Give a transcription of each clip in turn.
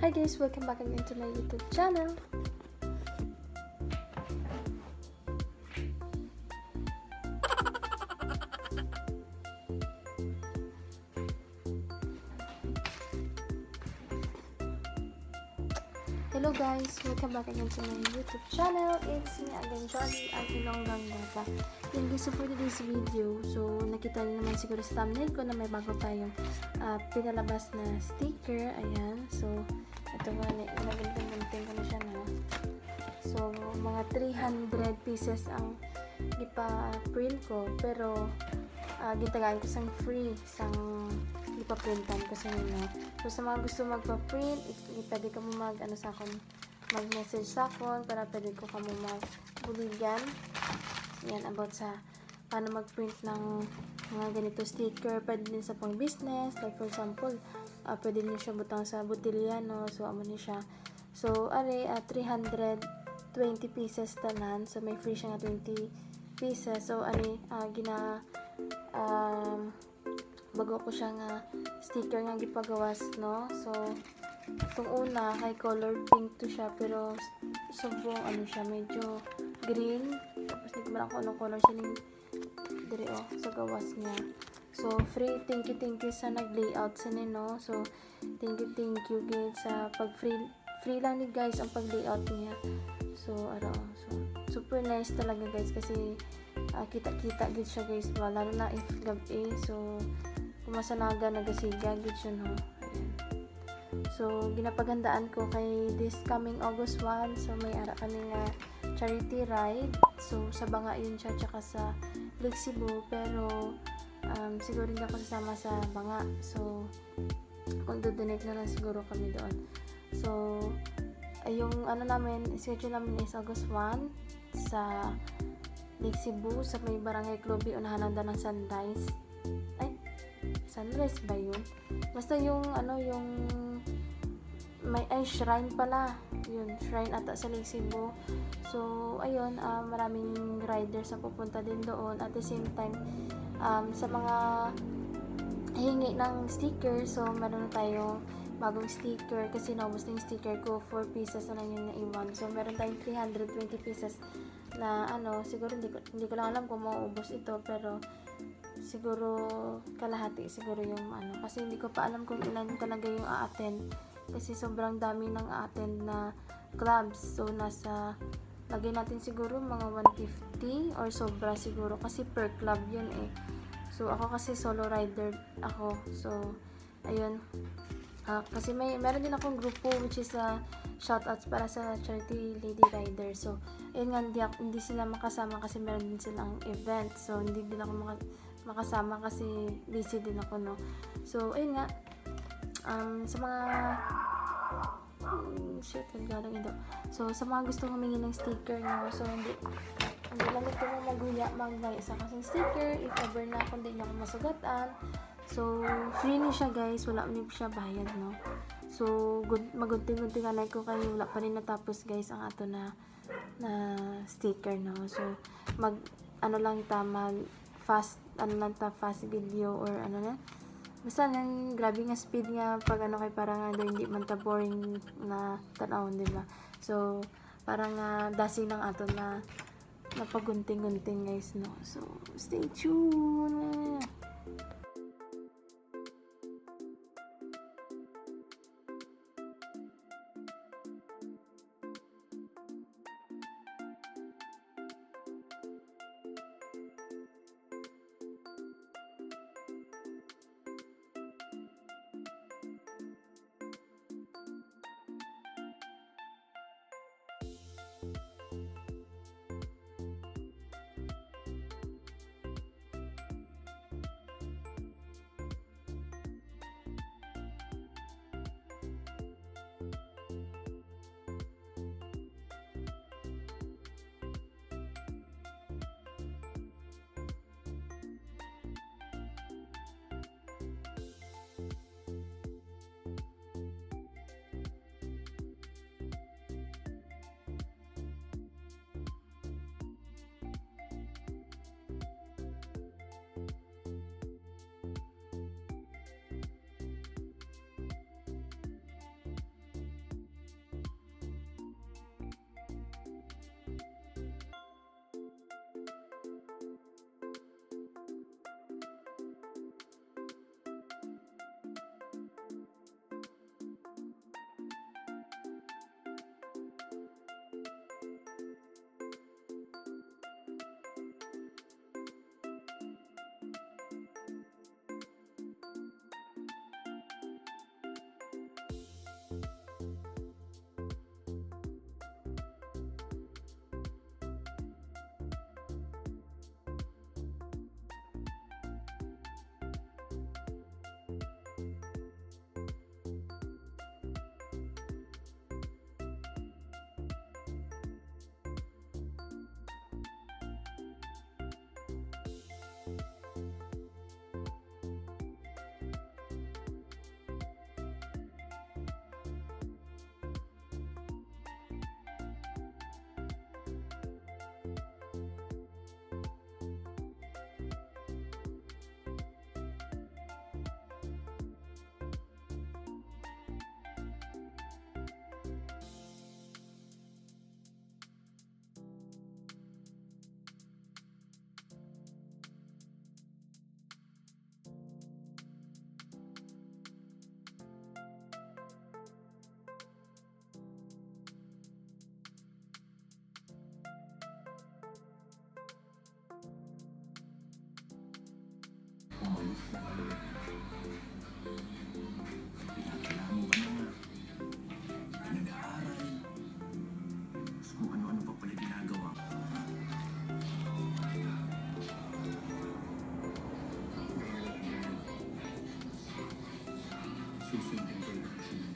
Hi guys, welcome back again to my YouTube channel. Hello guys, welcome back again to my YouTube channel. It's me again, Jolie, ang Ilongga Gwapa. Yung gusto for today's video, so nakita niyo naman siguro sa thumbnail ko na may bago tayong pinalabas na sticker. Ayan, so ito nga, nagandang-gandang ko na siya na. So mga 300 pieces ang ipa-print ko, pero gitagaan ko sang free, sang ipaprintan ko sa inyo. So sa mga gusto magpa-print, pwede ka mo mag-message sa akon para pwede ko ka mo magbuligan. Yan, about sa paano mag-print ng mga ganito sticker. Pwede din sa pang business, like for example, pwede niyo siya butang sa botilya, no? So amo ni siya. So are 320 pieces tanan. So may free siya nga 20 pieces. So bago ko siya nga sticker nga gipagawas, no? So itong una kay color pink to siya, pero sobrang siya medyo green, tapos hindi ko man ako anong color siya ning dire sa gawas niya. So free, thank you sa nag-layout sa no. So thank you guys sa pag free lang ni guys ang pag-layout niya. So so super nice talaga guys, kasi kita gid siya guys, lalo na if gabi. So kumasanaga nagasiga gid siya, no. Ayan. So ginapagandaan ko kay this coming August 1, so may ara kami nga charity ride. So sa Banga yun siya, tsaka sa Lake Cebu, pero siguro hindi ako sasama sa Banga. So magdo-donate na lang siguro kami doon. So yung namin, schedule namin is August 1 sa Lake Cebu, sa may Barangay Cloby, unahan ng sunrise. Sunrise ba yun? Basta yung yung may shrine pala. Yun, shrine ata sa Lake Cebu. So ayun, maraming riders na pupunta din doon. At the same time, sa mga hingi ng sticker, so meron na tayong bagong sticker kasi naubos na yung sticker ko. 4 pieces na lang yung naiwan. So meron tayong 320 pieces na siguro hindi ko lang alam kung mauubos ito, pero siguro kalahati siguro yung kasi hindi ko pa alam kung ilan talaga yung a-attend, kasi sobrang dami ng a-attend na clubs. So lagay natin siguro mga 150 or sobra siguro, kasi per club yun eh. So ako kasi solo rider ako, so ayun. Kasi meron din akong grupo which is shoutouts para sa charity lady rider. So ayun nga, hindi sila makasama kasi meron din silang event. So hindi din ako makasama kasi busy din ako, no. So ayun nga, sa mga so sa mga gustong humingi ng sticker, no, so hindi lang ito mo maglaya sa kasing sticker if ever na kundi niya akong masugatan. So free ni siya guys, wala ni siya bayad, no. So magunting-gunting anay ko kayo, wala pa rin natapos guys ang ato na sticker, no. So mag fast video or basta nang grabe nga speed nga pag kay parang hindi man ta boring na tanawon, di ba? So parang dasing ng ato na pagunting-gunting guys, no. So stay tuned. Pinakilamo ka na nga. Nag-aaral. Kung ano-ano pa pala ginagawa. Susundin ko lang siya.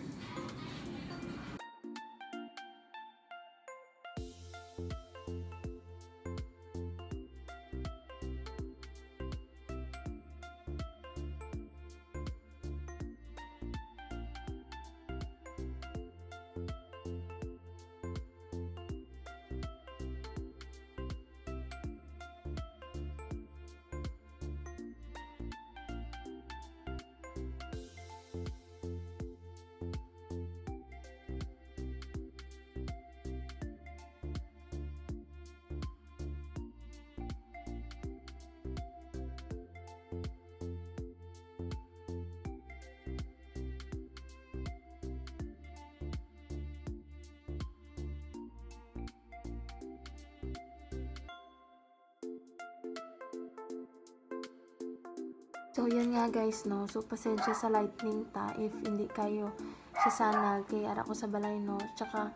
So, yan nga guys, no. So, pasensya sa lightning ta if hindi kayo sa sana kay ara ko sa balay, no. Tsaka,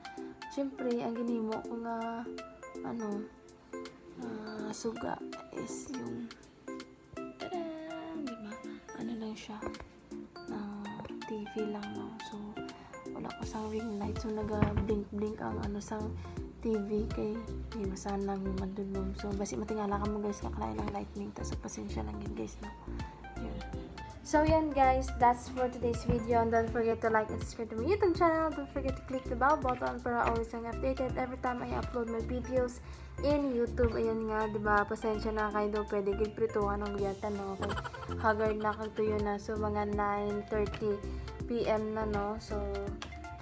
syempre, ang ginimo ko nga, suga is yung, diba? Ano lang siya, TV lang, no. So, wala ko sang ring light. So, naga-blink-blink ang sang TV kay di masanang madulom. So, basi matingala ka mo guys, kakalain ng lightning ta. So, pasensya lang yun guys, no. So yan guys, that's for today's video, and don't forget to like and subscribe to my YouTube channel. Don't forget to click the bell button para always staying updated every time I upload my videos in YouTube. Ayan nga, diba, pasensya na kayo daw, pwede gigprituhan ng biyata, no. Okay, haggard na kagtuyo na, so mga 9:30 PM na, no. So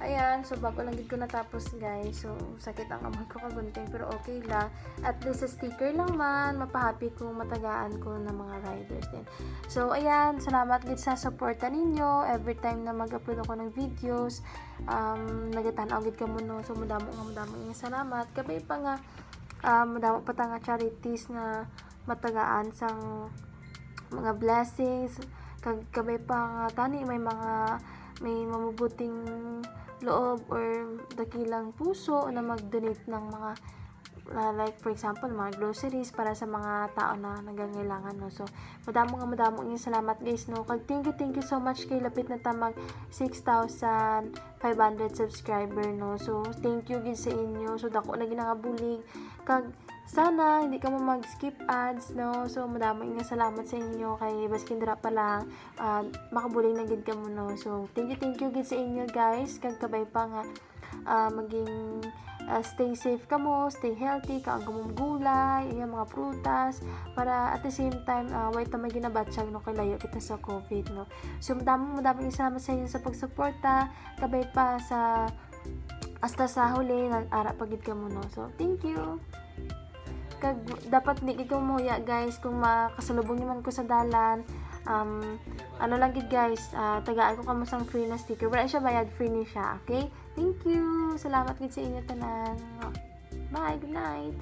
ayan, so bago lang gid ko natapos guys. So sakit ang amon ko kagunting pero okay lang. At least sa sticker lang man, mapahappy kung matagaan ko ng mga riders din. So ayan, salamat gid sa suporta ninyo every time na mag-upload ako ng videos. Nagatanaw gid kamo, no. So madamo nga salamat. Kabay pa nga madamo pa ta nga charities na matagaan sang mga blessings. Kabay pa nga tani may mamubuting loob or dakilang puso na mag-donate ng mga like for example mga groceries para sa mga tao na nagangailangan, no. So madamo yung salamat guys, no. Kag thank you so much kay lapit na tamag 6,500 subscriber, no. So thank you gid sa inyo. So dako lagi na nga bulig kag sana hindi ka mo mag-skip ads, no. So madamo yung salamat sa inyo kay baskin dira pa lang makabuling na gid kamo, no. So thank you gid sa inyo guys. Kag kabay pa nga maging stay safe kamo, stay healthy, kaang gamong gulay, yung mga prutas para at the same time way ta may ginabatsyag, no, kay layo kita sa COVID, no. So madamo yung salamat sa inyo sa pagsuporta. Kabay pa sa hasta sa huli nag-ara pagid kamo, no. So thank you. Kag dapat di ko muya guys kung makasalubong naman ko sa dalan, ano lang gid guys, tagaan ko kamo sang free na sticker. Wala siya bayad, free ni siya. Okay, thank you, salamat gid sa inyo tanan. Bye, good night.